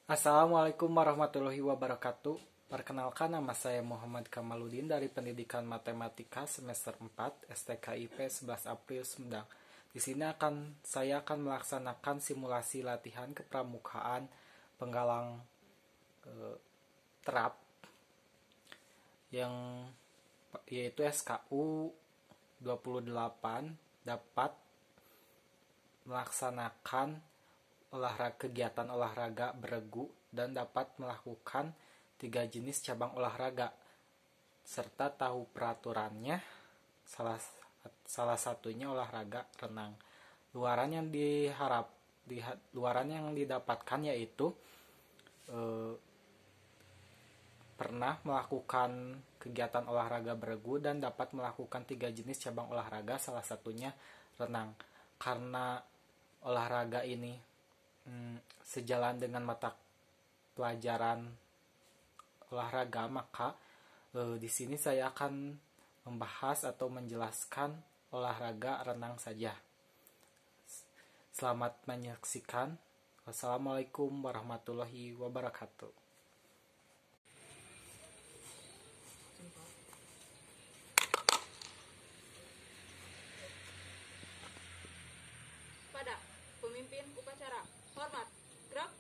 Assalamualaikum warahmatullahi wabarakatuh. Perkenalkan, nama saya Muhammad Kamaludin dari Pendidikan Matematika semester 4 STKIP 11 April Sumedang. Di sini saya akan melaksanakan simulasi latihan kepramukaan penggalang terap yang yaitu SKU 28 dapat melaksanakan kegiatan olahraga beregu dan dapat melakukan 3 jenis cabang olahraga serta tahu peraturannya. Salah satunya olahraga renang. Luaran yang didapatkan yaitu pernah melakukan kegiatan olahraga beregu dan dapat melakukan 3 jenis cabang olahraga, salah satunya renang. Karena olahraga ini sejalan dengan mata pelajaran olahraga, maka di sini saya akan membahas atau menjelaskan olahraga renang saja. Selamat menyaksikan. Wassalamualaikum warahmatullahi wabarakatuh. Pada pemimpin upacara, hormat, gerak,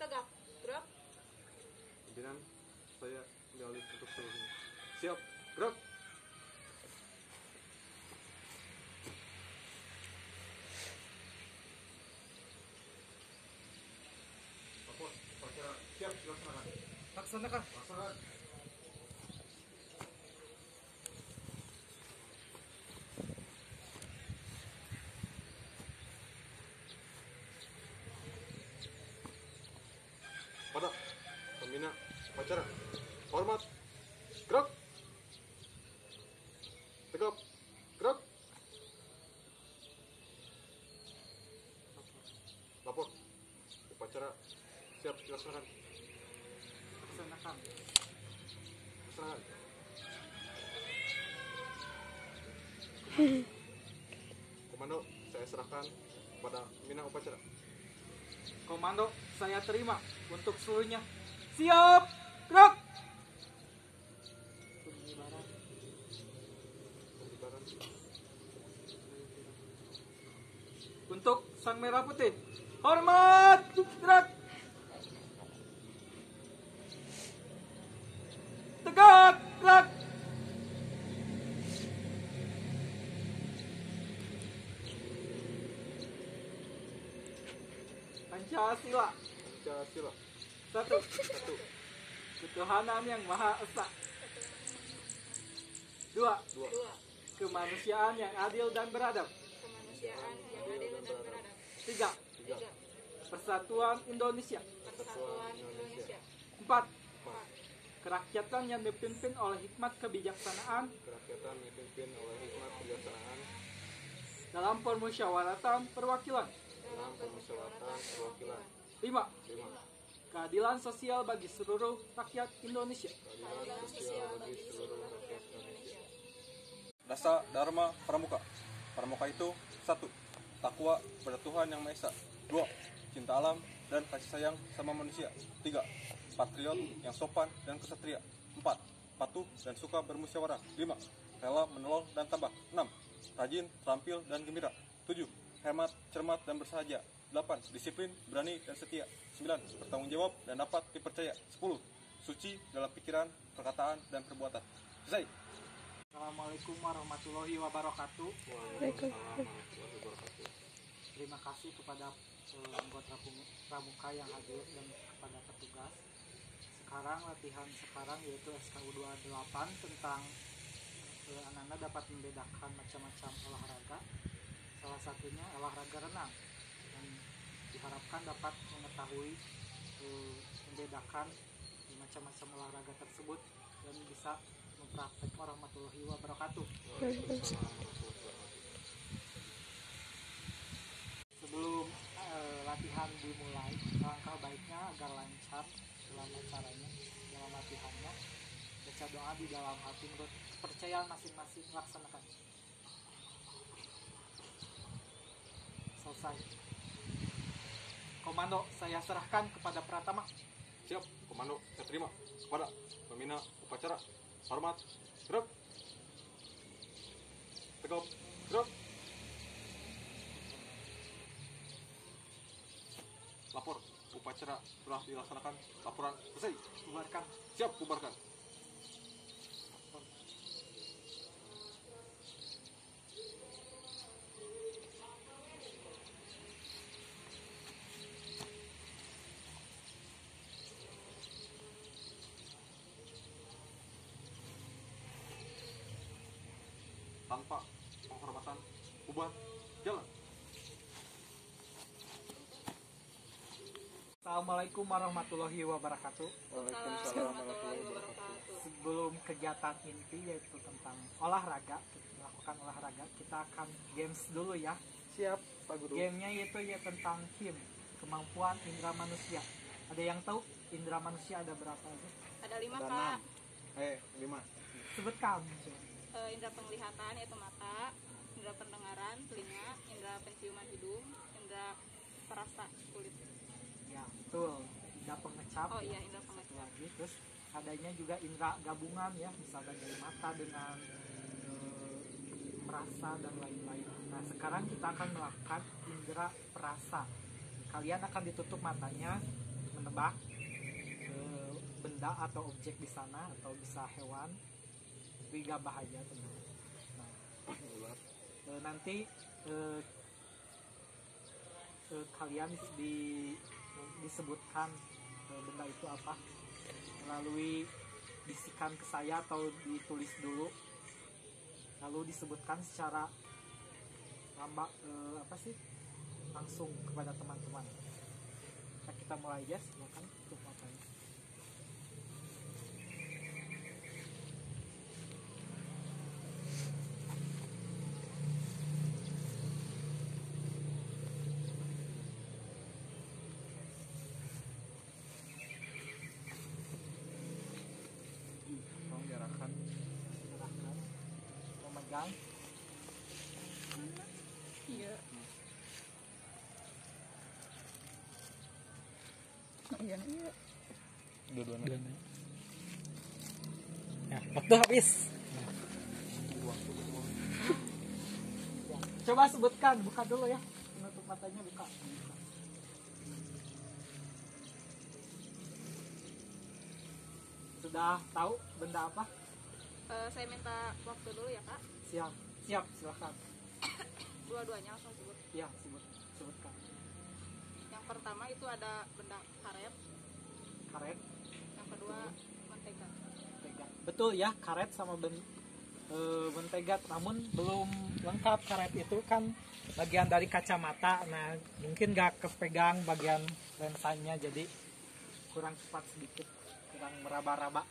tegak, gerak. Pimpinan, saya dialih untuk seluruhnya. Siap, gerak. Lapor, upacara siap dilaksanakan. Laksanakan. Laksanakan. Pada pembina upacara, hormat, gerak, tegap, gerak. Lapor, upacara siap dilaksanakan. Laksanakan. Laksanakan. Komando saya serahkan pada pembina upacara. Komando saya terima untuk seluruhnya. Siap, gerak. Pembubaran. Untuk sang merah putih, hormat, gerak. Tegak, gerak. Pancasila. Pancasila. Satu. Satu. Ketuhanan yang Maha Esa. Dua. Dua. Kemanusiaan yang adil dan beradab. Kemanusiaan yang adil dan beradab. Tiga. Tiga. Persatuan Indonesia. Persatuan Indonesia. Empat. Empat. Kerakyatan yang dipimpin oleh hikmat kebijaksanaan Kerakyatan dipimpin oleh hikmat kebijaksanaan dalam permusyawaratan perwakilan. dalam permusyawaratan perwakilan. Lima. Lima. Keadilan sosial bagi seluruh rakyat Indonesia. Keadilan sosial bagi seluruh rakyat Indonesia. Dasa Dharma Pramuka. Pramuka itu 1. Takwa pada Tuhan Yang Maha Esa. 2. Cinta alam dan kasih sayang sama manusia. 3. Patriot yang sopan dan kesatria. 4. Patuh dan suka bermusyawarah. 5. Rela menolong dan tabah. 6. Rajin, terampil dan gembira. 7. Hemat, cermat dan bersahaja. 8. Disiplin, berani dan setia. 9. Bertanggung jawab dan dapat dipercaya. 10. Suci dalam pikiran, perkataan dan perbuatan. Selesai. Assalamualaikum warahmatullahi wabarakatuh. Waalaikumsalam warahmatullahi wabarakatuh. Terima kasih kepada anggota pramuka yang hadir dan kepada petugas. Latihan sekarang yaitu SKU 28 tentang anak-anak dapat membedakan macam-macam olahraga. Salah satunya olahraga renang, dan diharapkan dapat mengetahui membedakan macam-macam olahraga tersebut dan bisa mempraktek. Warahmatullahi wabarakatuh. Sebelum latihan dimulai, langkah baiknya agar lancar dalam acaranya, dalam latihannya, baca doa di dalam hati menurut kepercayaan masing-masing, laksanakan. Selesai. Komando saya serahkan kepada Pratama. Siap, komando saya terima kepada pembina upacara. Hormat, gerak. Tegap, gerak. Lapor, upacara telah dilaksanakan. Laporan selesai. Bubarkan. Siap, bubarkan. Tanpa penghormatan, bubar, jalan. Assalamualaikum warahmatullahi wabarakatuh. Waalaikumsalam warahmatullahi wabarakatuh. Sebelum kegiatan inti yaitu tentang olahraga, melakukan olahraga, kita akan games dulu ya. Siap, Pak Guru. Gamenya yaitu ya tentang HIM, kemampuan indera manusia. Ada yang tahu indera manusia ada berapa aja? Ada 5 Ada Kak. 6. 5. Sebutkan. Indera penglihatan yaitu mata, indera pendengaran telinga, indera penciuman hidung, indera perasa kulit. Ya, betul. Indera pengecap. Oh iya, indera Satu pengecap. lagi. Terus adanya juga indera gabungan ya, misalnya dari mata dengan perasa dan lain-lain. Nah, sekarang kita akan melakukan indera perasa. Kalian akan ditutup matanya, menebak benda atau objek di sana atau bisa hewan, tapi gak bahaya tenang. Nah, nanti kalian disebutkan benda itu apa melalui bisikan ke saya atau ditulis dulu, lalu disebutkan secara langsung kepada teman-teman. Nah, kita mulai ya, silakan tutup matanya. Tolong diarahkan. Silakan memegang. Iya. Iya, iya. Dua-duanya. Ya, waktu habis. Coba sebutkan, buka dulu ya. Menutup matanya, buka. Sudah tahu benda apa? Saya minta waktu dulu ya Kak. Siap, siap, silakan. Dua-duanya langsung sebut. Ya, sebutkan. Yang pertama itu ada benda karet, Karet, yang kedua mentega. mentega. Betul ya, karet sama mentega. Namun belum lengkap. Karet itu kan bagian dari kacamata. Nah, mungkin gak kepegang bagian lensanya, jadi kurang cepat sedikit, kurang meraba-raba.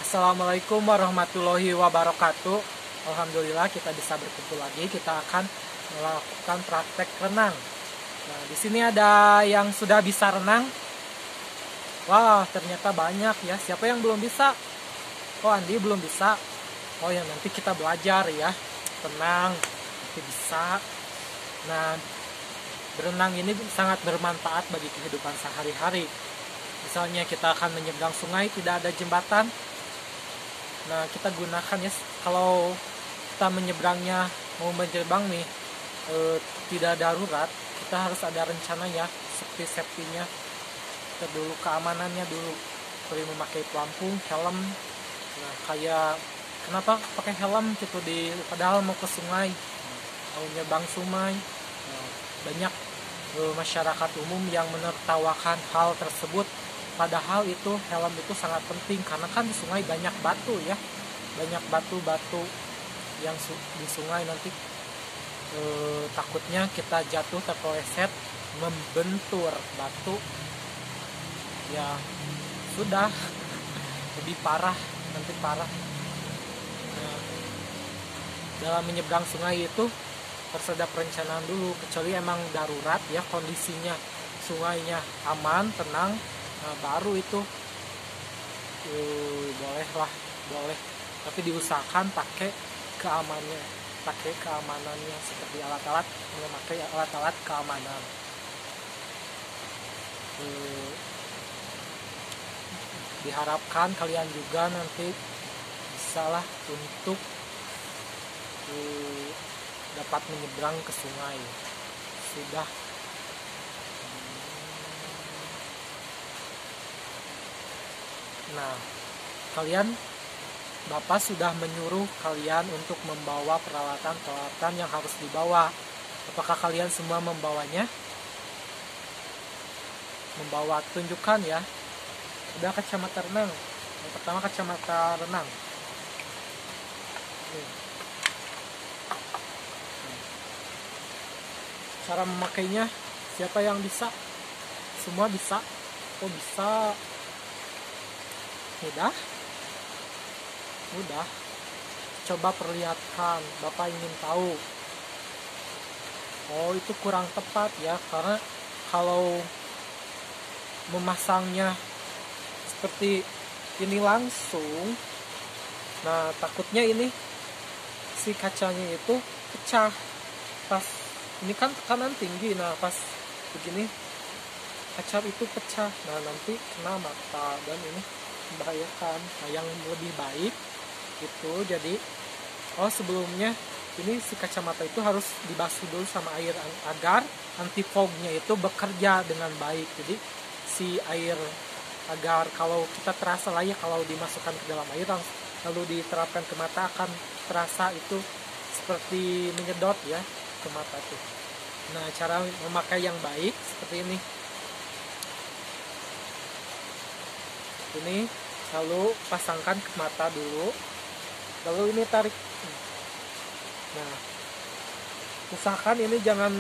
Assalamualaikum warahmatullahi wabarakatuh. Alhamdulillah kita bisa berkumpul lagi. Kita akan melakukan praktek renang. Nah, di sini ada yang sudah bisa renang. Wah, ternyata banyak ya. Siapa yang belum bisa? Oh, Andi belum bisa. Oh ya, nanti kita belajar ya. Tenang, nanti bisa. Nah, berenang ini sangat bermanfaat bagi kehidupan sehari-hari. Misalnya kita akan menyeberang sungai, tidak ada jembatan. Nah, kita gunakan ya, kalau kita menyeberangnya, mau menyeberang nih, tidak darurat, kita harus ada rencana ya, safety-nya. Kita dulu keamanannya dulu, seperti memakai pelampung, helm. Nah, kayak kenapa pakai helm gitu padahal mau ke sungai, mau nyebrang sungai. Nah, banyak masyarakat umum yang menertawakan hal tersebut. Padahal itu helm itu sangat penting karena kan di sungai banyak batu ya, banyak batu-batu yang di sungai nanti takutnya kita jatuh terpeleset membentur batu ya sudah lebih parah, nanti parah. Nah, dalam menyeberang sungai itu harus ada perencanaan dulu, kecuali emang darurat ya kondisinya, sungainya aman, tenang. Nah, baru itu boleh, tapi diusahakan pakai keamanannya pakai keamanannya seperti alat-alat, memakai alat-alat keamanan. Diharapkan kalian juga nanti bisalah untuk dapat menyeberang ke sungai. Sudah Nah, Bapak sudah menyuruh kalian untuk membawa peralatan-peralatan yang harus dibawa. Apakah kalian semua membawanya? Membawa, tunjukkan ya. Udah kacamata renang. Yang pertama kacamata renang. Cara memakainya, siapa yang bisa? Semua bisa. Oh bisa. Mudah. Coba perlihatkan, Bapak ingin tahu. Oh itu kurang tepat ya, karena kalau memasangnya seperti ini langsung, nah takutnya ini si kacanya itu pecah. Pas ini kan tekanan tinggi, nah pas begini kaca itu pecah, nah nanti kena mata dan ini membahayakan. Nah yang lebih baik itu jadi sebelumnya ini si kacamata itu harus dibasuh dulu sama air agar anti fognya itu bekerja dengan baik. Jadi si air, agar kalau kita terasa lah ya, kalau dimasukkan ke dalam air lalu diterapkan ke mata akan terasa itu seperti menyedot ya ke mata tuh. Nah cara memakai yang baik seperti ini. Ini lalu pasangkan ke mata dulu, lalu ini tarik. Nah usahakan ini jangan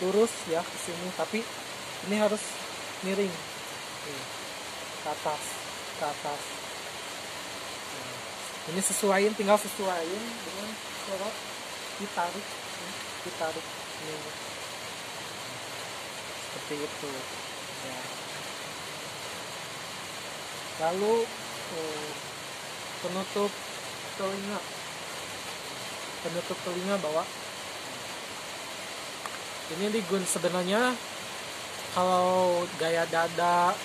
lurus ya ke sini, tapi ini harus miring ke atas. Nah, ini tinggal sesuaiin dengan cara ditarik ini. Seperti itu ya. Lalu penutup telinga bawa. Ini sebenarnya kalau gaya dada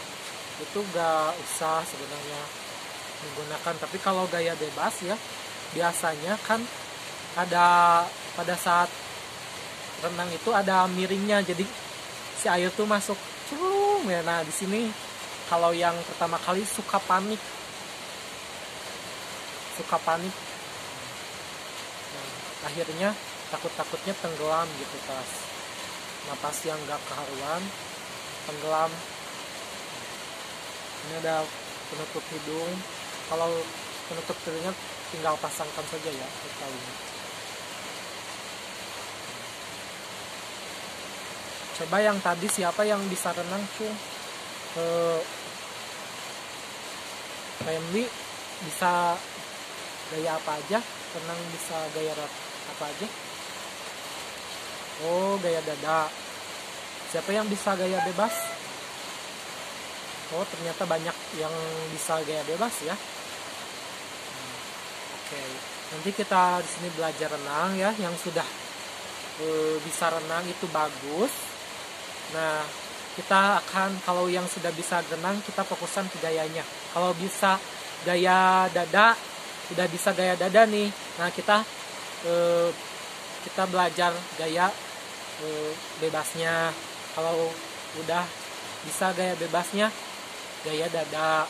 itu gak usah sebenarnya menggunakan, tapi kalau gaya bebas ya biasanya kan ada pada saat renang itu ada miringnya, jadi si air tuh masuk celung ya. Nah di sini kalau yang pertama kali suka panik, nah, akhirnya takutnya tenggelam gitu pas yang gak keharuan tenggelam. Ini ada penutup hidung. Kalau penutup telinga tinggal pasangkan saja ya talinya. Coba yang tadi siapa yang bisa renang cung? Family bisa gaya apa aja? Renang bisa gaya apa aja? Oh gaya dada. Siapa yang bisa gaya bebas? Oh ternyata banyak yang bisa gaya bebas ya. Oke. Nanti kita di sini belajar renang ya. Yang sudah bisa renang itu bagus. Nah kita akan, kalau yang sudah bisa renang kita fokuskan ke gayanya. Kalau bisa gaya dada, udah bisa gaya dada nih. Nah kita belajar gaya bebasnya. Kalau udah bisa gaya bebasnya, gaya dada.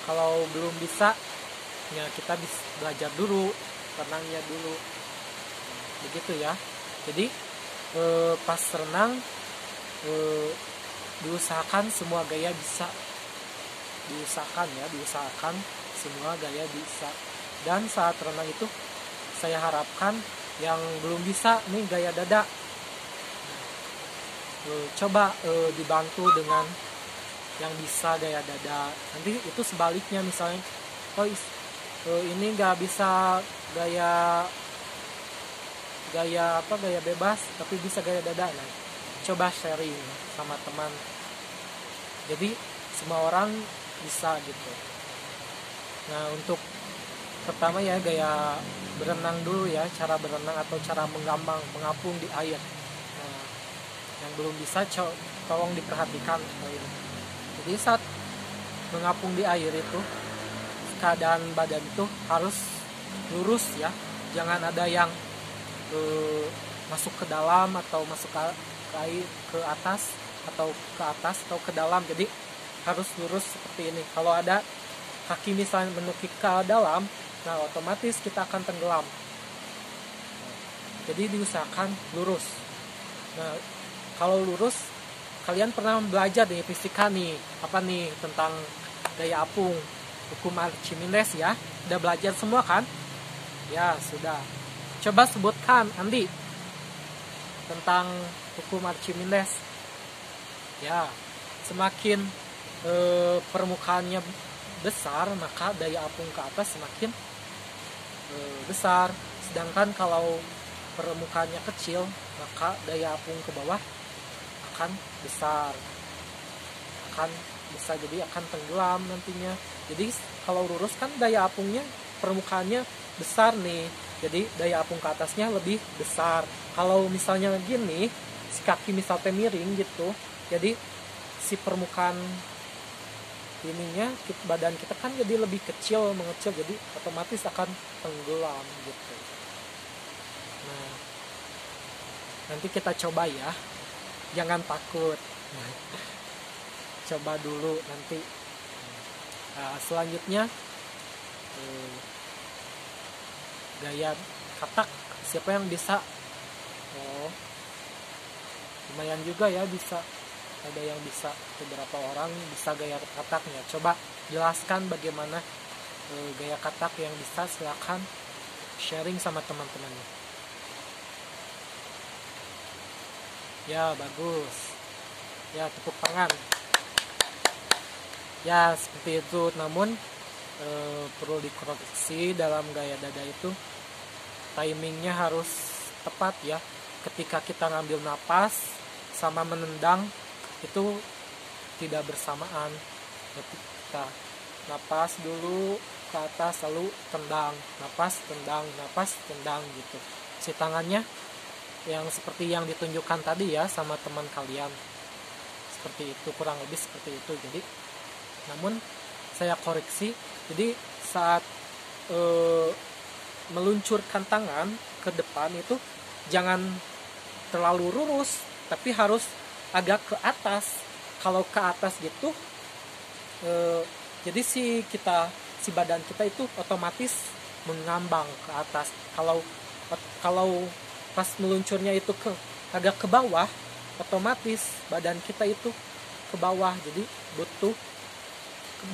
Kalau belum bisa, ya kita belajar dulu renangnya dulu. Begitu ya. Jadi pas renang diusahakan semua gaya bisa. Diusahakan semua gaya bisa. Dan saat renang itu saya harapkan yang belum bisa nih gaya dada, coba dibantu dengan yang bisa gaya dada. Nanti itu sebaliknya, misalnya ini nggak bisa gaya bebas tapi bisa gaya dada. Nah, coba sharing sama teman, jadi semua orang bisa gitu. Nah untuk pertama ya gaya berenang dulu ya, cara berenang atau cara mengapung di air. Nah, yang belum bisa tolong diperhatikan ini. Jadi saat mengapung di air itu keadaan badan itu harus lurus ya, jangan ada yang masuk ke dalam atau masuk ke air ke atas atau ke dalam. Jadi harus lurus seperti ini. Kalau ada kaki misalnya menukik ke dalam, nah otomatis kita akan tenggelam. Jadi diusahakan lurus. Nah, kalau lurus, kalian pernah belajar di fisika nih, apa nih tentang gaya apung, hukum Archimedes ya? Udah belajar semua kan? Ya, sudah. Coba sebutkan, Andi, tentang hukum Archimedes. Ya, semakin permukaannya besar, maka daya apung ke atas semakin besar. Sedangkan kalau permukaannya kecil, maka daya apung ke bawah akan besar. Jadi akan tenggelam nantinya. Jadi kalau lurus kan daya apungnya permukaannya besar nih. Jadi daya apung ke atasnya lebih besar. Kalau misalnya gini, si kaki misalnya miring gitu, jadi si permukaan ininya badan kita kan jadi lebih mengecil, jadi otomatis akan tenggelam gitu. Nah, nanti kita coba ya, jangan takut. Coba dulu nanti. Nah, selanjutnya gaya katak, siapa yang bisa? Oh, lumayan juga ya bisa. Ada yang bisa, beberapa orang bisa gaya kataknya. Coba jelaskan bagaimana gaya katak yang bisa, silakan sharing sama teman-temannya. Ya, bagus. Ya, tepuk tangan. Ya, seperti itu. Namun perlu dikoreksi dalam gaya dada itu, timingnya harus tepat ya. Ketika kita ngambil napas sama menendang itu tidak bersamaan. Kita napas dulu ke atas lalu tendang, napas tendang gitu. Si tangannya yang seperti yang ditunjukkan tadi ya sama teman kalian, seperti itu, kurang lebih seperti itu. Jadi namun saya koreksi, jadi saat meluncurkan tangan ke depan itu jangan terlalu lurus, tapi harus agak ke atas. Kalau ke atas gitu, jadi si badan kita itu otomatis mengambang ke atas. Kalau pas meluncurnya itu agak ke bawah, otomatis badan kita itu ke bawah. Jadi butuh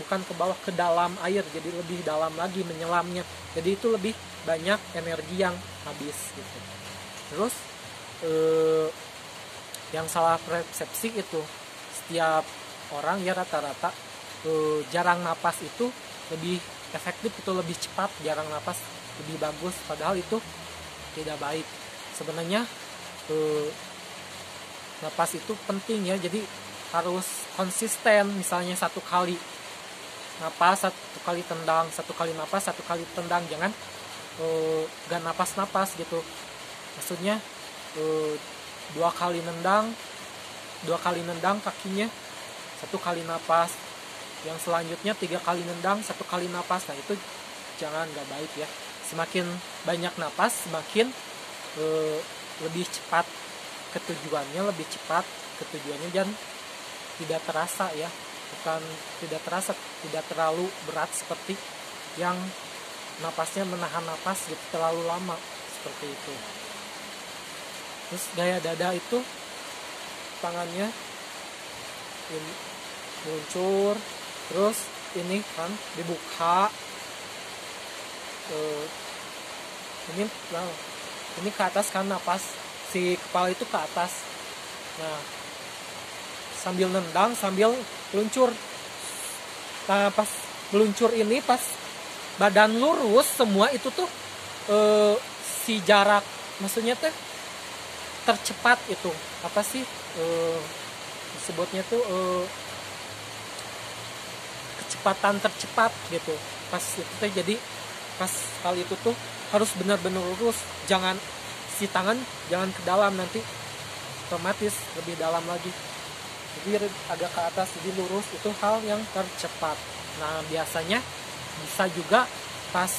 bukan ke bawah, ke dalam air, jadi lebih dalam lagi menyelamnya. Jadi itu lebih banyak energi yang habis gitu. Terus yang salah persepsi itu setiap orang ya rata-rata jarang napas itu lebih efektif, itu lebih cepat, jarang napas lebih bagus, padahal itu tidak baik. Sebenarnya napas itu penting ya, jadi harus konsisten. Misalnya 1 kali napas, 1 kali tendang, 1 kali napas, 1 kali tendang, jangan gak napas gitu. Maksudnya 2 kali nendang kakinya, 1 kali napas, yang selanjutnya 3 kali nendang, 1 kali napas. Nah itu jangan, gak baik ya. Semakin banyak napas semakin lebih cepat ketujuannya, dan tidak terasa ya, bukan tidak terasa, tidak terlalu berat seperti yang napasnya menahan napas gitu terlalu lama seperti itu. Terus gaya dada itu tangannya ini meluncur, terus ini kan dibuka, ini ke atas kan, napas si kepala itu ke atas. Nah sambil nendang sambil meluncur. Nah pas meluncur ini, pas badan lurus semua itu tuh si jarak, maksudnya tuh tercepat itu apa sih disebutnya tuh kecepatan tercepat gitu. Pas itu tuh jadi pas hal itu tuh harus benar-benar lurus, jangan si tangan jangan ke dalam, nanti otomatis lebih dalam lagi, jadi agak ke atas, jadi lurus, itu hal yang tercepat. Nah biasanya bisa juga pas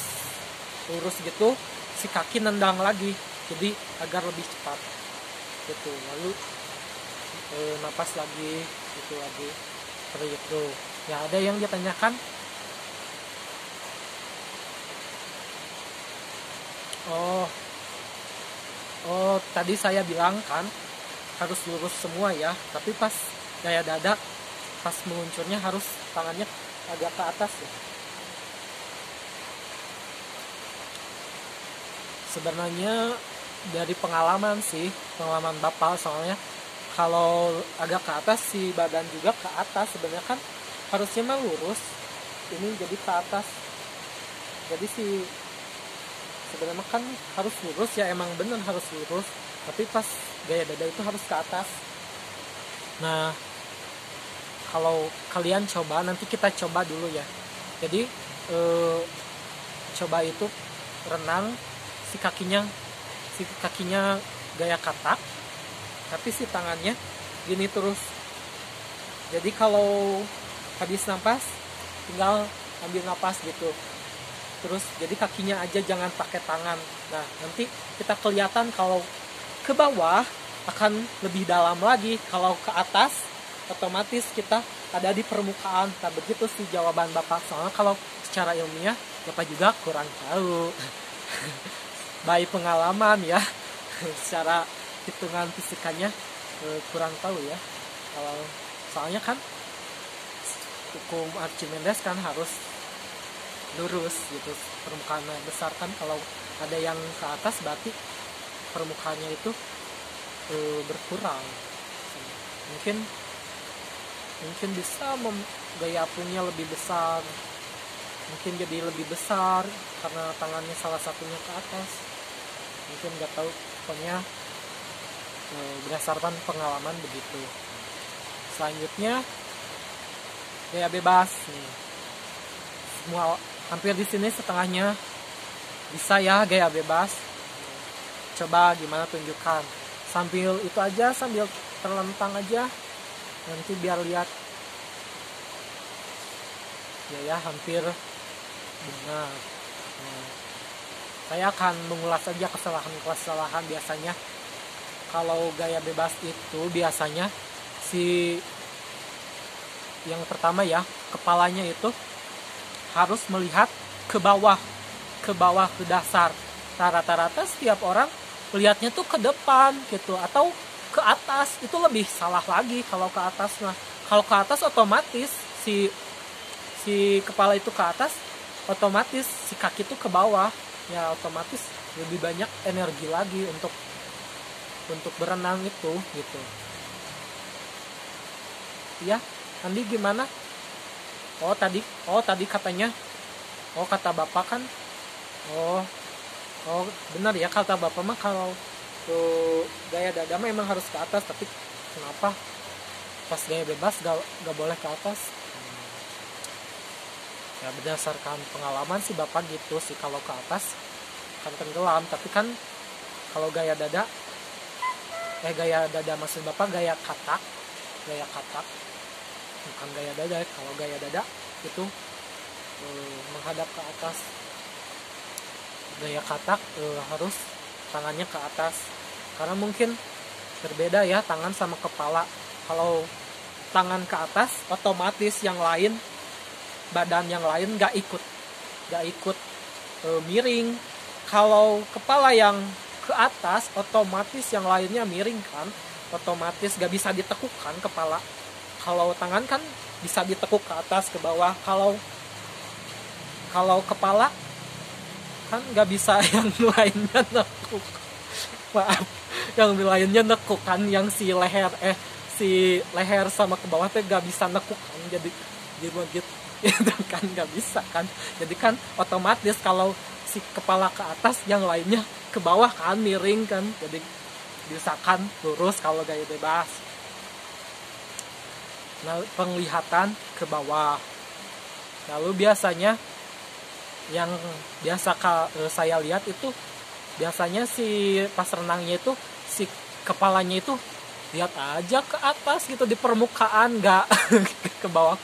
lurus gitu si kaki nendang lagi, jadi agar lebih cepat gitu. Lalu napas lagi gitu lagi seperti itu ya. Ada yang ditanyakan? Oh tadi saya bilang kan harus lurus semua ya, tapi pas gaya dada pas meluncurnya harus tangannya agak ke atas ya. Sebenarnya dari pengalaman Bapak, soalnya kalau agak ke atas si badan juga ke atas, sebenarnya kan harusnya mah lurus, ini jadi ke atas, jadi si sebenarnya kan harus lurus ya, emang bener harus lurus, tapi pas gaya dada itu harus ke atas. Nah kalau kalian coba, nanti kita coba dulu ya, jadi coba itu renang si kakinya gaya katak, tapi si tangannya gini terus. Jadi kalau habis napas tinggal ambil napas gitu terus, jadi kakinya aja jangan pakai tangan. Nah nanti kita kelihatan kalau ke bawah akan lebih dalam lagi, kalau ke atas otomatis kita ada di permukaan. Nah begitu sih jawaban Bapak, soalnya kalau secara ilmiah Bapak juga kurang tahu by pengalaman ya, secara hitungan fisikanya kurang tahu ya. Kalau soalnya kan hukum Archimedes kan harus lurus gitu, permukaannya besar kan, kalau ada yang ke atas berarti permukaannya itu berkurang. Mungkin bisa gaya punya lebih besar, mungkin jadi lebih besar karena tangannya salah satunya ke atas, mungkin nggak tahu, pokoknya berdasarkan pengalaman begitu. Selanjutnya gaya bebas nih, semua hampir di sini setengahnya bisa ya gaya bebas. Coba gimana, tunjukkan sambil itu aja, sambil terlentang aja, nanti biar lihat ya hampir benar. Nah, saya akan mengulas aja kesalahan biasanya. Kalau gaya bebas itu biasanya si yang pertama ya, kepalanya itu harus melihat ke bawah ke dasar. Rata-rata setiap orang melihatnya tuh ke depan gitu atau ke atas, itu lebih salah lagi kalau ke atas. Nah kalau ke atas otomatis si kepala itu ke atas, otomatis si kaki itu ke bawah ya, otomatis lebih banyak energi lagi untuk berenang itu gitu ya. Andi gimana? Oh tadi katanya, kata Bapak kan, benar ya, kata Bapak mah kalau gaya dada mah emang harus ke atas, tapi kenapa pas gaya bebas gak boleh ke atas? Ya berdasarkan pengalaman sih Bapak gitu sih, kalau ke atas kan tenggelam, tapi kan kalau gaya dada maksud Bapak gaya katak, bukan gaya dada. Kalau gaya dada itu menghadap ke atas, gaya katak harus tangannya ke atas, karena mungkin berbeda ya tangan sama kepala. Kalau tangan ke atas otomatis yang lain, badan yang lain gak ikut miring. Kalau kepala yang ke atas otomatis yang lainnya miring kan, otomatis gak bisa ditekukan kepala. Kalau tangan kan bisa ditekuk ke atas ke bawah. Kalau kepala kan nggak bisa yang lainnya nekuk. Maaf, yang lainnya nekuk kan, yang si leher sama ke bawah tuh nggak bisa nekuk kan, jadi begitu itu kan nggak bisa kan. Jadi kan otomatis kalau si kepala ke atas, yang lainnya ke bawah kan, miring kan, jadi biasakan lurus kalau gaya bebas. Nah, penglihatan ke bawah. Lalu biasanya yang biasa saya lihat itu biasanya si pas renangnya itu si kepalanya itu lihat aja ke atas gitu di permukaan, nggak ke bawah.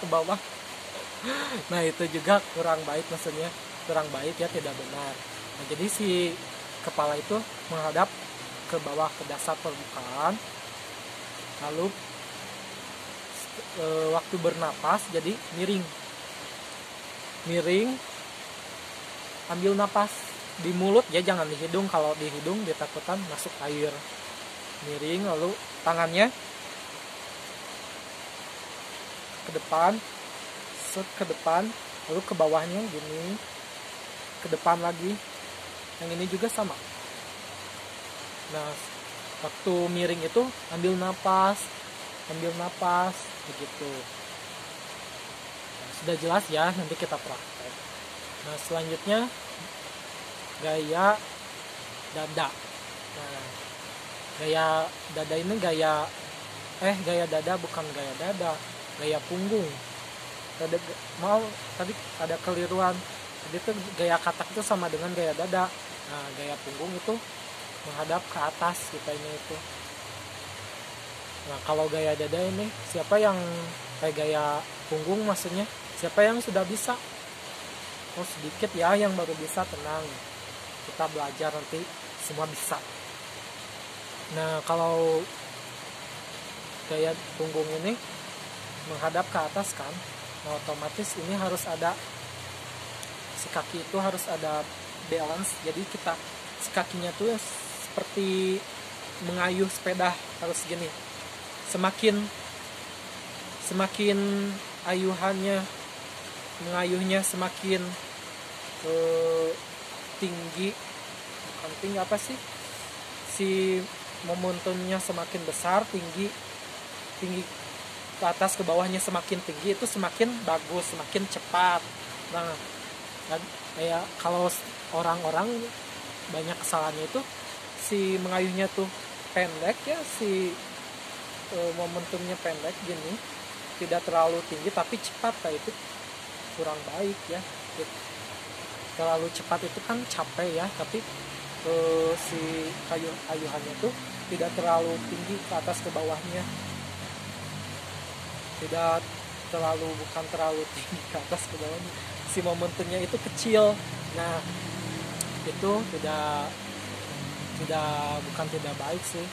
Nah itu juga kurang baik, maksudnya kurang baik ya, tidak benar. Nah, jadi si kepala itu menghadap ke bawah, ke dasar permukaan. Lalu waktu bernapas jadi miring, ambil napas di mulut ya, jangan di hidung. Kalau di hidung ditakutkan masuk air. Miring, lalu tangannya ke depan, ke depan, lalu ke bawahnya gini, ke depan lagi. Yang ini juga sama. Nah, waktu miring itu ambil napas begitu. Nah, sudah jelas ya, nanti kita praktek. Nah, selanjutnya gaya dada. Nah, gaya dada ini gaya punggung. Tadi ada keliruan. Jadi itu gaya katak itu sama dengan gaya dada. Nah, gaya punggung itu menghadap ke atas kitanya itu. Nah, kalau gaya dada ini siapa yang gaya punggung maksudnya, siapa yang sudah bisa? Oh, sedikit ya yang baru bisa, tenang. Kita belajar nanti semua bisa. Nah, kalau gaya punggung ini menghadap ke atas kan, nah otomatis ini harus ada, si kaki itu harus ada balance. Jadi si kakinya tuh seperti mengayuh sepeda, harus gini. Semakin mengayuhnya semakin tinggi, bukan tinggi apa sih? Si momentumnya semakin besar, tinggi ke atas ke bawahnya semakin tinggi, itu semakin bagus, semakin cepat. Nah, ya kalau orang-orang banyak kesalahannya itu si mengayuhnya tuh pendek ya, si momentumnya pendek gini, tidak terlalu tinggi tapi cepat. Kayak itu kurang baik ya. Terlalu cepat itu kan capek ya, tapi si ayuhannya tuh tidak terlalu tinggi ke atas ke bawahnya, bukan terlalu tinggi ke atas ke bawahnya, si momentumnya itu kecil. Nah, itu bukan tidak baik sih,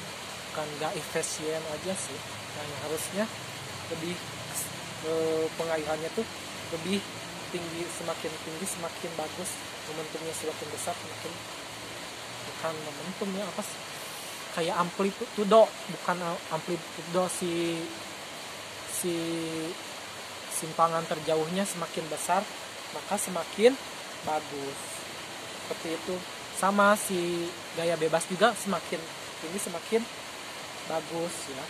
bukan nggak efisien aja sih. Nah, yang harusnya lebih pengayuhannya tuh lebih tinggi, semakin tinggi semakin bagus, momentumnya semakin besar semakin, bukan momentumnya apa sih, kayak amplitudo, bukan amplitudo, si simpangan terjauhnya semakin besar maka semakin bagus, seperti itu. Sama si gaya bebas juga, semakin tinggi semakin bagus ya.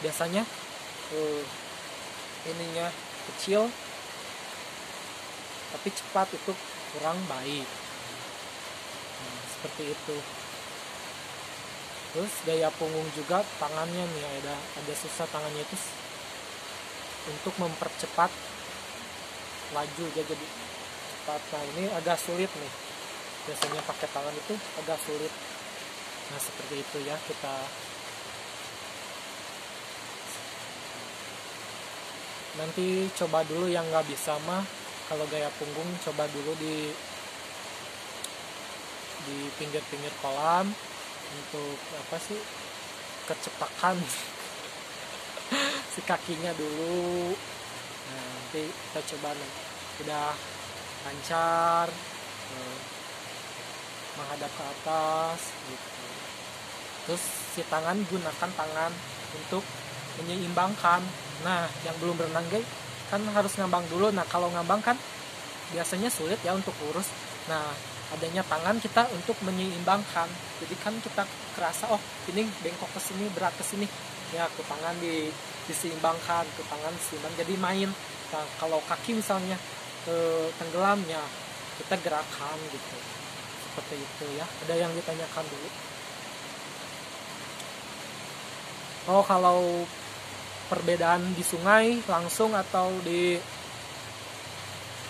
Biasanya ininya kecil tapi cepat, itu kurang baik. Nah, seperti itu. Terus gaya punggung juga, tangannya nih ada susah tangannya itu untuk mempercepat laju dia jadi cepat. Nah, ini agak sulit nih, biasanya pakai tangan itu agak sulit. Nah, seperti itu ya. Kita nanti coba dulu yang nggak bisa mah, kalau gaya punggung coba dulu di pinggir-pinggir kolam untuk apa sih, kecepakan si kakinya dulu. Nah, nanti kita coba nih, udah lancar menghadap ke atas gitu. Terus si tangan, gunakan tangan untuk menyeimbangkan. Nah, yang belum berenang guys kan harus ngambang dulu. Nah, kalau ngambang kan biasanya sulit ya untuk lurus. Nah, adanya tangan kita untuk menyeimbangkan. Jadi kan kita kerasa, oh ini bengkok ke sini, berat ke sini. Ya, ke tangan diseimbangkan, ke tangan seimbang. Jadi main. Nah, kalau kaki misalnya tenggelamnya, kita gerakan gitu. Seperti itu ya. Ada yang ditanyakan dulu? Oh, kalau perbedaan di sungai langsung atau di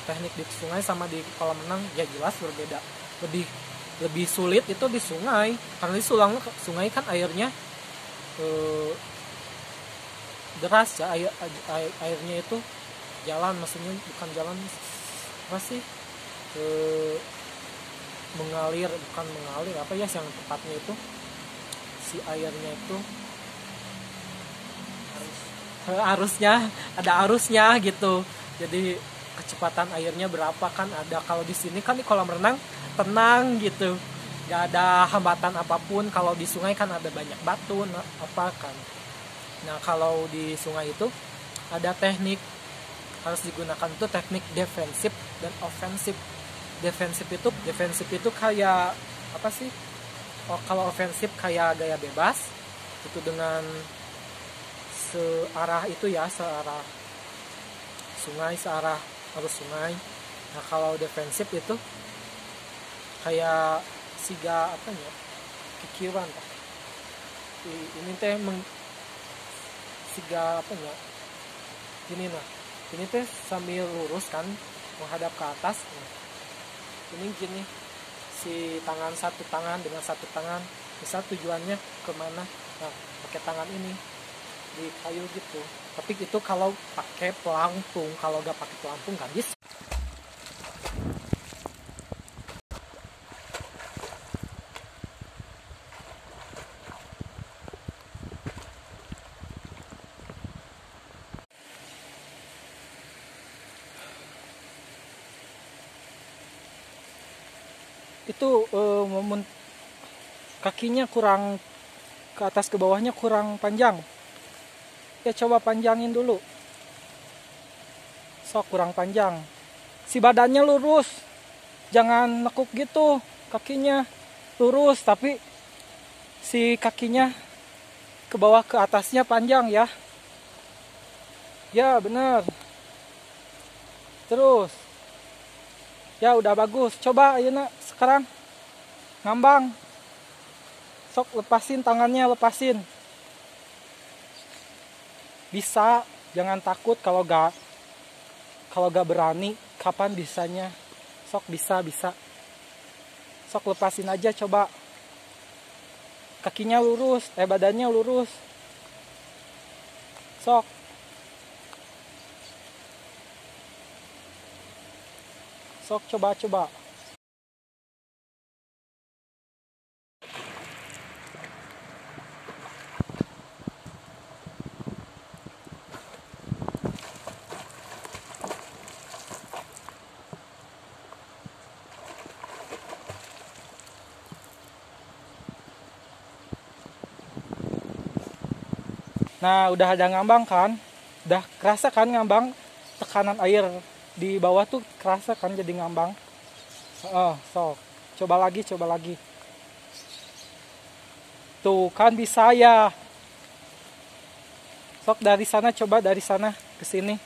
teknik di sungai sama di kolam renang ya jelas berbeda. Lebih sulit itu di sungai karena di sungai kan airnya deras ya, airnya itu jalan, maksudnya bukan jalan apa sih, bukan mengalir apa ya yang tepatnya itu, si airnya itu arusnya ada arusnya gitu, jadi kecepatan airnya berapa kan ada. Kalau di sini kan di kolam renang tenang gitu, gak ada hambatan apapun. Kalau di sungai kan ada banyak batu apa kan. Nah kalau di sungai itu ada teknik harus digunakan itu teknik defensif dan ofensif. Defensif itu kayak apa sih? Kalau ofensif kayak gaya bebas itu dengan searah itu ya, searah sungai, searah arus sungai. Nah kalau defensif itu kayak siga apa ya, kikiran ini teh siga apa ya, ini teh sambil lurus kan menghadap ke atas. Nah, ini gini, si satu tangan dengan satu tangan bisa tujuannya kemana, nah pakai tangan ini di kayu gitu. Tapi itu kalau pakai pelampung, kalau gak pakai pelampung kan bisa. Itu momen kakinya kurang ke atas ke bawahnya kurang panjang. Ya coba panjangin dulu. Kurang panjang. Si badannya lurus. Jangan nekuk gitu. Kakinya lurus tapi si kakinya ke bawah ke atasnya panjang ya. Ya benar. Terus. Ya udah bagus. Coba ayeuna sekarang ngambang. Lepasin tangannya, lepasin. Bisa, jangan takut kalau gak berani. Kapan bisanya? Bisa. Lepasin aja coba. Kakinya lurus, badannya lurus. Coba. Nah, udah ada ngambang kan? Udah kerasa kan ngambang? Tekanan air di bawah tuh kerasa kan jadi ngambang? Coba lagi. Tuh kan bisa ya. Dari sana, coba dari sana ke sini.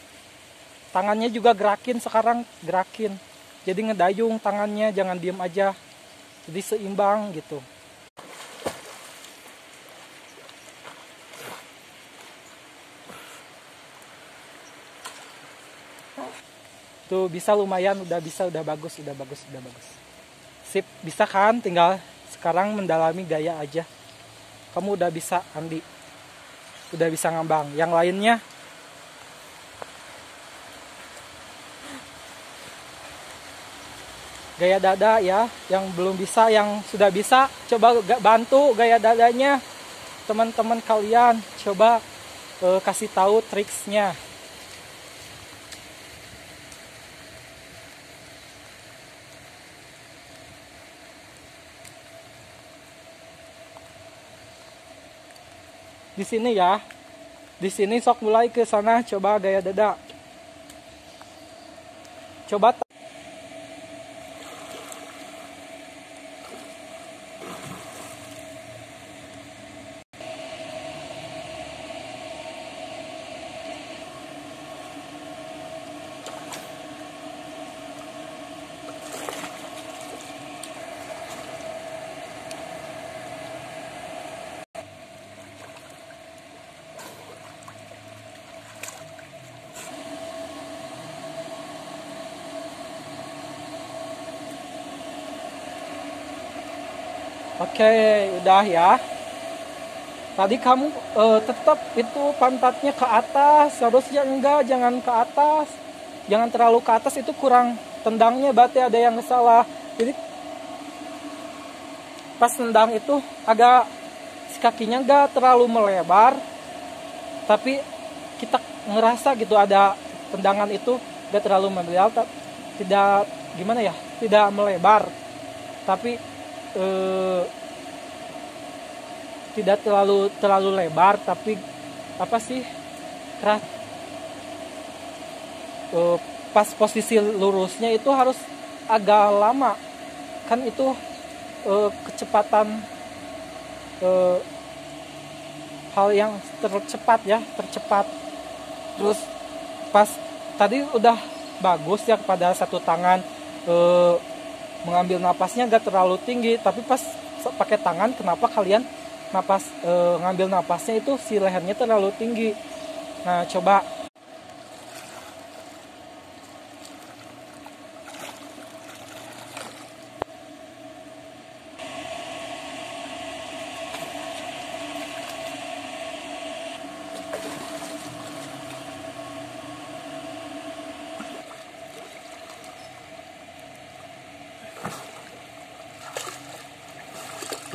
Tangannya juga gerakin sekarang, gerakin. Jadi ngedayung tangannya, jangan diem aja. Jadi seimbang gitu. Tuh bisa lumayan, udah bagus. Sip, bisa kan? Tinggal sekarang mendalami gaya aja. Kamu udah bisa, Andi. Udah bisa ngambang. Yang lainnya gaya dada ya. Yang belum bisa, yang sudah bisa, coba bantu gaya dadanya. Teman-teman kalian coba kasih tahu triksnya. Di sini ya. Di sini sok mulai ke sana, coba gaya dada. Coba Oke, udah ya. Tadi kamu tetap itu pantatnya ke atas, harusnya enggak, jangan ke atas. Jangan terlalu ke atas, itu kurang tendangnya, berarti ada yang salah. Jadi pas tendang itu agak si kakinya enggak terlalu melebar, tapi kita ngerasa gitu ada tendangan itu enggak terlalu melebar, tidak gimana ya, tidak melebar, tapi tidak terlalu lebar, tapi apa sih, keras. Pas posisi lurusnya itu harus agak lama, kan itu kecepatan hal yang tercepat. Terus pas tadi udah bagus ya, pada satu tangan mengambil napasnya gak terlalu tinggi, tapi pas pakai tangan kenapa kalian ngambil napasnya itu si lehernya terlalu tinggi. Nah, coba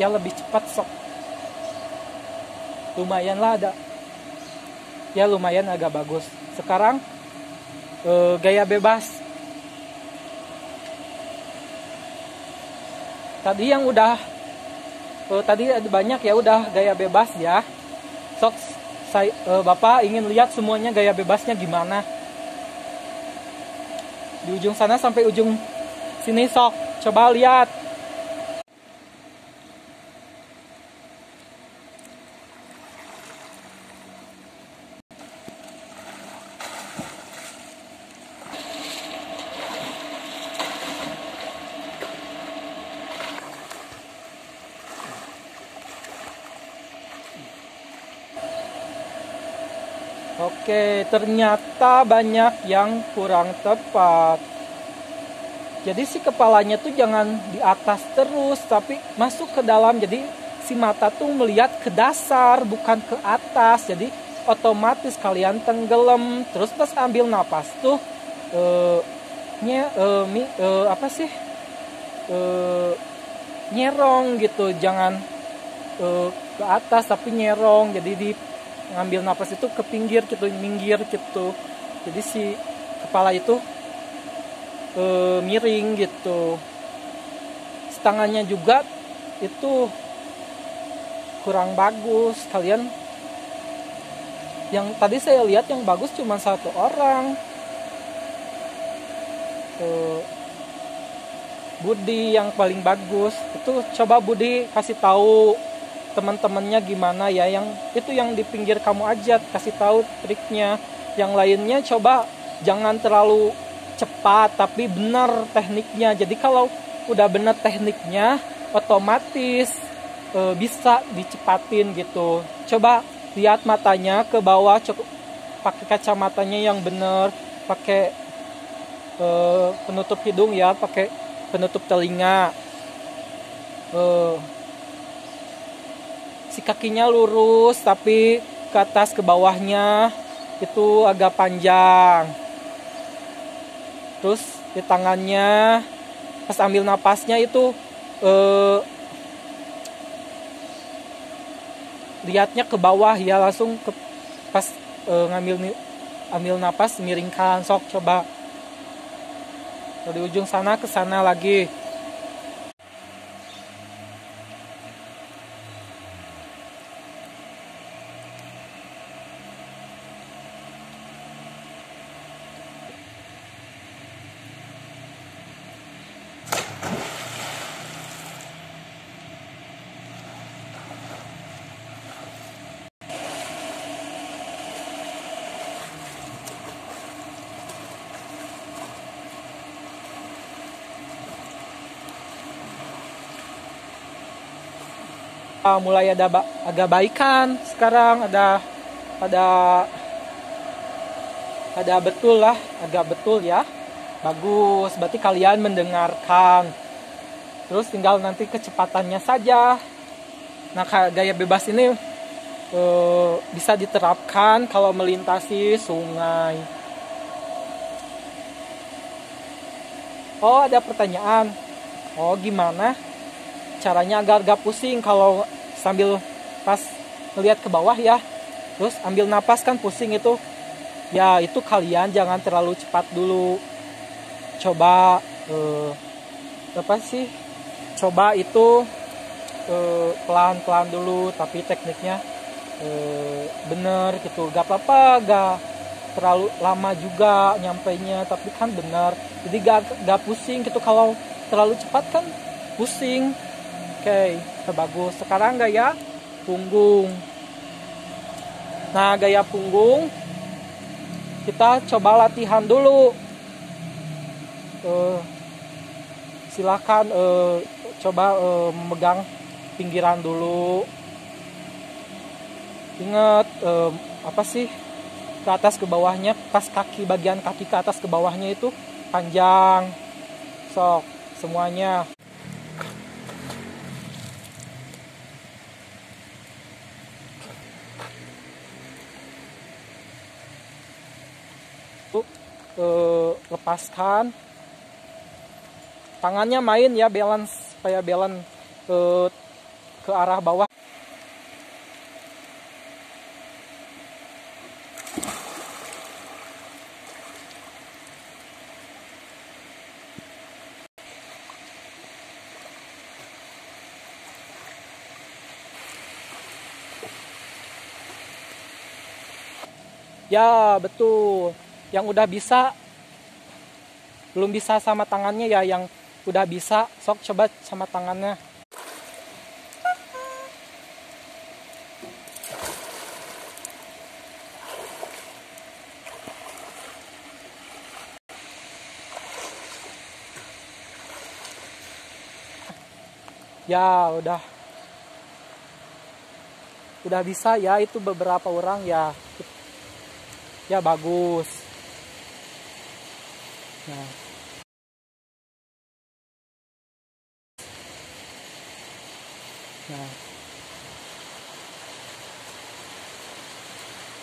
ya lebih cepat sok. Lumayan lah ada. Ya lumayan agak bagus. Sekarang gaya bebas. Tadi yang udah tadi ada banyak ya udah gaya bebas ya. Sok Bapak ingin lihat semuanya gaya bebasnya gimana. Di ujung sana sampai ujung sini sok. Coba lihat. Oke, ternyata banyak yang kurang tepat. Jadi si kepalanya tuh jangan di atas terus, tapi masuk ke dalam. Jadi si mata tuh melihat ke dasar, bukan ke atas. Jadi otomatis kalian tenggelam. Terus pas ambil napas tuh nyerong gitu. Jangan ke atas tapi nyerong. Jadi di ngambil napas itu ke pinggir gitu, minggir gitu. Jadi si kepala itu miring gitu. Tangannya juga itu kurang bagus. Kalian yang tadi saya lihat yang bagus cuma satu orang. Budi yang paling bagus. Itu coba Budi kasih tahu teman-temannya gimana ya, yang itu yang di pinggir kamu aja, kasih tahu triknya. Yang lainnya coba jangan terlalu cepat tapi benar tekniknya. Jadi kalau udah benar tekniknya otomatis bisa dicepatin gitu. Coba lihat matanya ke bawah, pakai kacamatanya yang benar, pakai penutup hidung ya, pakai penutup telinga. Si kakinya lurus tapi ke atas ke bawahnya itu agak panjang. Terus di tangannya pas ambil napasnya itu lihatnya ke bawah ya, langsung pas ambil napas miringkan. Sok coba dari ujung sana ke sana lagi. Mulai ada agak baikan sekarang, ada betul lah, agak betul ya, bagus. Berarti kalian mendengarkan Terus tinggal nanti kecepatannya saja. Nah, gaya bebas ini bisa diterapkan kalau melintasi sungai. Oh, ada pertanyaan. Oh, gimana caranya agar gak pusing kalau sambil pas ngelihat ke bawah ya? Terus ambil napas, kan pusing itu. Ya, itu kalian jangan terlalu cepat dulu. Coba Coba itu pelan-pelan dulu, tapi tekniknya bener gitu. Gak apa-apa, gak terlalu lama juga nyampainya, tapi kan bener. Jadi gak pusing gitu. Kalau terlalu cepat kan pusing. Oke, bagus. Sekarang gaya punggung. Nah, gaya punggung kita coba latihan dulu. Silakan coba memegang pinggiran dulu. Ingat ke atas ke bawahnya, pas bagian kaki ke atas ke bawahnya itu panjang. Sok semuanya. Lepaskan tangannya, main ya, balance supaya balance ke arah bawah. Ya, betul. Yang udah bisa, belum bisa sama tangannya ya. Yang udah bisa, sok coba sama tangannya. Ya, udah bisa ya, itu beberapa orang ya. Ya, bagus. Nah,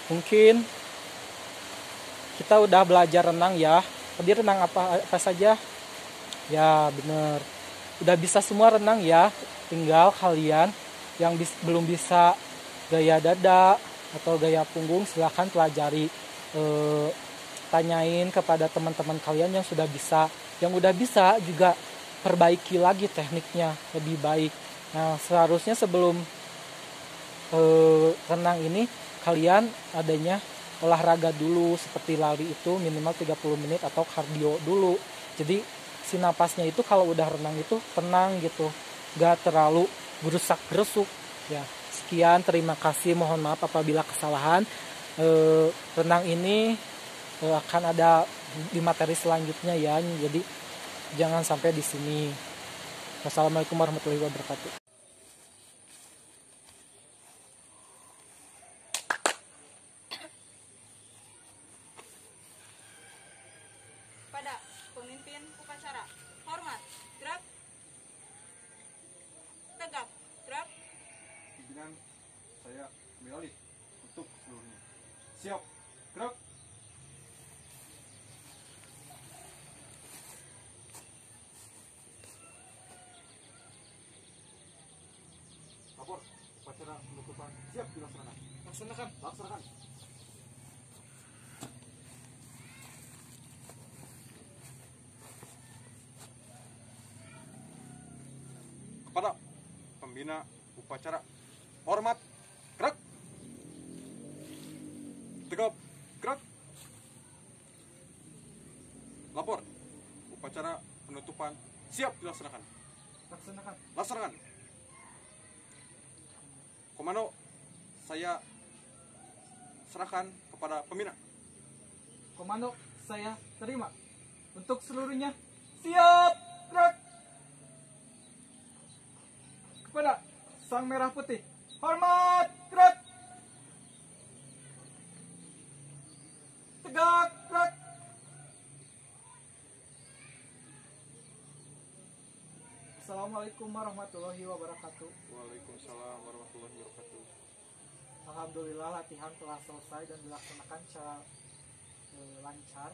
mungkin kita udah belajar renang ya. Tadi renang apa saja? Ya, bener. Udah bisa semua renang ya. Tinggal kalian yang belum bisa gaya dada atau gaya punggung, silahkan pelajari. Tanyain kepada teman-teman kalian yang sudah bisa. Yang udah bisa juga perbaiki lagi tekniknya lebih baik. Nah, seharusnya sebelum renang ini kalian adanya olahraga dulu, seperti lari itu minimal 30 menit atau kardio dulu. Jadi si napasnya itu kalau udah renang itu tenang gitu, gak terlalu gerusak-gerusuk ya. Sekian, terima kasih, mohon maaf apabila kesalahan. Renang ini akan ada di materi selanjutnya ya, jadi jangan sampai di sini. Wassalamualaikum warahmatullahi wabarakatuh. Pada pemimpin upacara, hormat, gerak, tegap, gerak. Pimpinan saya ambil alih untuk seluruhnya. Siap, gerak. Lapor, upacara penutupan siap dilaksanakan. Laksanakan. Kepada pembina upacara, hormat, gerak. Tegap, gerak. Lapor, upacara penutupan siap dilaksanakan. Laksanakan. Komando saya serahkan kepada pembina. Komando saya terima. Untuk seluruhnya, siap, gerak. Kepada sang merah putih, hormat, gerak. Tegak, gerak. Assalamualaikum Assalamualaikum warahmatullahi wabarakatuh. Waalaikumsalam warahmatullahi wabarakatuh. Alhamdulillah latihan telah selesai dan dilaksanakan secara lancar.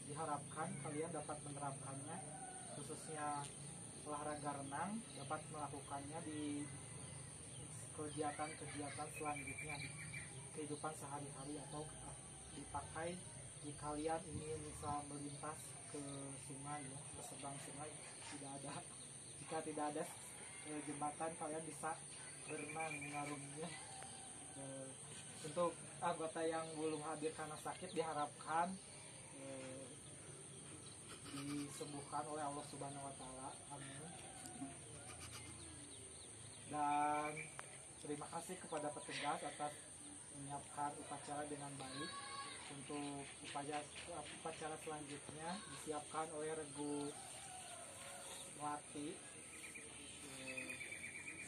Diharapkan kalian dapat menerapkannya, khususnya olahraga renang dapat melakukannya di kegiatan-kegiatan selanjutnya di kehidupan sehari-hari atau dipakai jika kalian ingin misal melintas ke sungai ya, ke seberang sungai jika tidak ada jembatan kalian bisa berenang mengarunginya. Untuk anggota yang belum hadir karena sakit diharapkan disembuhkan oleh Allah Subhanahu wa taala. Amin. Dan terima kasih kepada petugas atas menyiapkan upacara dengan baik. Untuk upacara selanjutnya disiapkan oleh Regu Melati.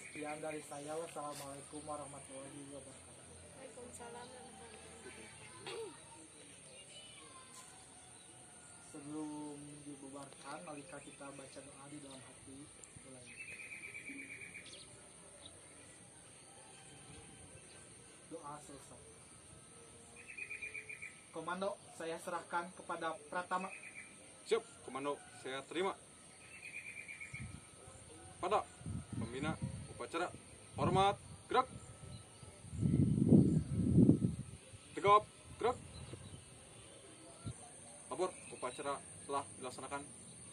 Sekian dari saya. Wassalamualaikum warahmatullahi wabarakatuh. Waalaikumsalam Sebelum dibubarkan, mari kita baca doa di dalam hati. Mulai. Doa selesai. Komando, saya serahkan kepada Pratama. Siap, komando, saya terima. Pada pembina upacara, hormat, gerak. Tegap, gerak. Lapor, upacara telah dilaksanakan.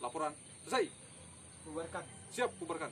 Laporan selesai. Bubarkan. Siap, bubarkan.